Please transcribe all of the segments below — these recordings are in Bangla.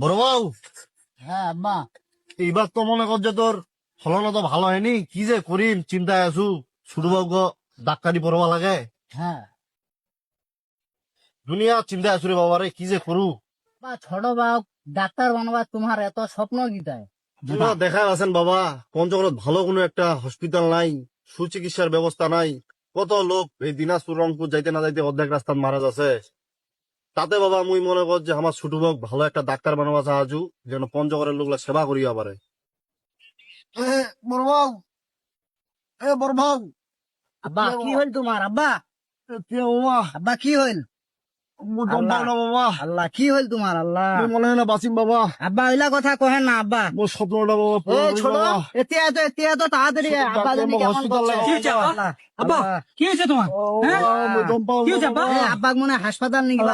বড় বউ, হ্যাঁ আব্বা। এইবার তো মনে কর যে তোর ফলন তো ভালো হয়নি, কি যে করিম চিন্তায় আছু। ছোট বউ ডাক্তারি পড়বা লাগে, হ্যাঁ দুনিয়া চিন্তায় আছু রে বাবা রে, কি যে করু। বা ছোট বাপ ডাক্তার বানবার তোমার এত স্বপ্ন গীতায়? দেখা আছেন বাবা, পঞ্চগড়ত ভালো কোনো একটা হসপিটাল নাই, সুচিকিৎসার ব্যবস্থা নাই। কত লোক এই দিনাজপুর রংপুর যাইতে না যাইতে অর্ধেক রাস্তায় মারা যাচ্ছে। তাতে বাবা মুই মনে কর যে আমার ছোট বউ ভালো একটা ডাক্তার বানাবা চাহাজু, যেন পঞ্চগড়ের লোকলা সেবা করিয়া পারে। বড় বউ, বড় বউ, আব্বা কি হইল তোমার? আব্বা আব্বা কি হইল? বাবা আল্লাহ কি হইল তোমার? আল্লাহ মনে হয় না বাঁচিম বাবা। আব্বা ওইলা কথা কহে না আব্বা। মোর স্বপ্নটা বাবা এ পূরণ ছোট, বাবা। এতিয়া তো তাড়াতাড়ি ছোট আব্বা জানি ডাক্তার কেমন হসপিটাল করছে। লাগে। কি হয়েছে আব্বা? আব্বা কি হয়েছে তোমার? হ্যাঁ? মুই দম পাও কি হয়েছে না আব্বা? বাবা। আব্বা মনে হয় হাসপাতাল নিয়ে গেল।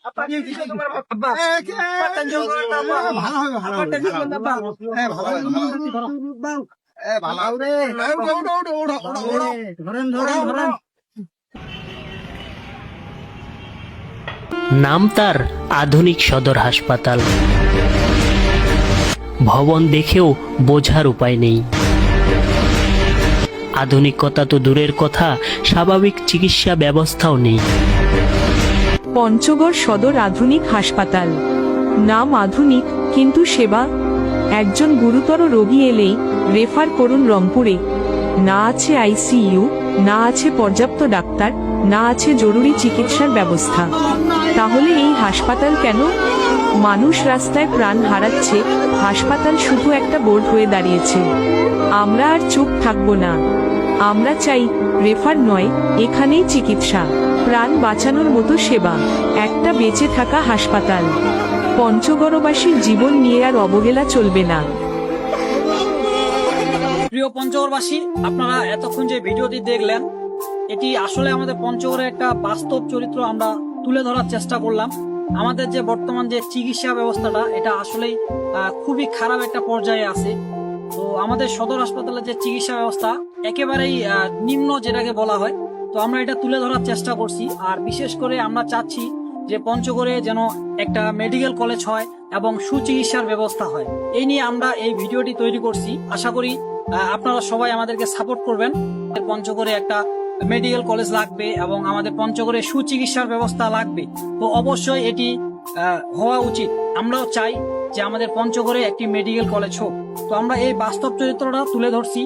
আব্বা কি হয়েছে তোমার? আব্বা টেনশন করো না আব্বা। ভালো হবে, ভালো আব্বা হবে, টেনশন করো না আব্বা। ভালো হবে, ভালো হবে। ধরেন ধরেন ধরেন। নাম তার আধুনিক সদর হাসপাতাল। ভবন দেখেও বোঝার উপায় নেই। আধুনিকতা তো দূরের কথা, স্বাভাবিক চিকিৎসা ব্যবস্থাও নেই। পঞ্চগড় সদর আধুনিক হাসপাতাল। নাম আধুনিক, কিন্তু সেবা? একজন গুরুতর রোগী এলেই রেফার করুন রংপুরে। না আছে আইসিইউ, না আছে পর্যাপ্ত ডাক্তার, না আছে জরুরি চিকিৎসার ব্যবস্থা। তাহলে এই হাসপাতাল কেন? মানুষ রাস্তায় প্রাণ হারাচ্ছে, হাসপাতাল শুধু একটা বোর্ড হয়ে দাঁড়িয়েছে। আমরা আর চুপ থাকবো না। আমরা চাই রেফার নয়, এখানেই চিকিৎসা, প্রাণ বাঁচানোর মতো সেবা, একটা বেঁচে থাকা হাসপাতাল। পঞ্চগড়বাসীর জীবন নিয়ে আর অবহেলা চলবে না। প্রিয় পঞ্চগড়বাসী, আপনারা এতক্ষণ যে ভিডিওটি দেখলেন, এটি আসলে আমাদের পঞ্চগড়ের একটা বাস্তব চরিত্র আমরা তুলে ধরার চেষ্টা করলাম। আমাদের যে বর্তমান যে চিকিৎসা ব্যবস্থাটা, এটা আসলেই খুবই খারাপ একটা পর্যায়ে আছে। তো আমাদের সদর হাসপাতালের যে চিকিৎসা ব্যবস্থা একেবারেই নিম্ন, যেটাকে বলা হয়। তো আমরা এটা তুলে ধরার চেষ্টা করছি। আর বিশেষ করে আমরা চাচ্ছি যে পঞ্চগড়ে যেন একটা মেডিকেল কলেজ হয় এবং সুচিকিৎসার ব্যবস্থা হয়। এই নিয়ে আমরা এই ভিডিওটি তৈরি করছি। আশা করি আপনারা সবাই আমাদেরকে সাপোর্ট করবেন। পঞ্চগড়ে একটা মেডিকেল কলেজ লাগবে এবং আমাদের পঞ্চগড়ে সুচিকিৎসার ব্যবস্থা লাগবে। তো অবশ্যই এটি হওয়া উচিত। আমরাও চাই যে আমাদের পঞ্চগড়ে একটি মেডিকেল কলেজ হোক। তো আমরা এই বাস্তব চরিত্রটা তুলে ধরছি।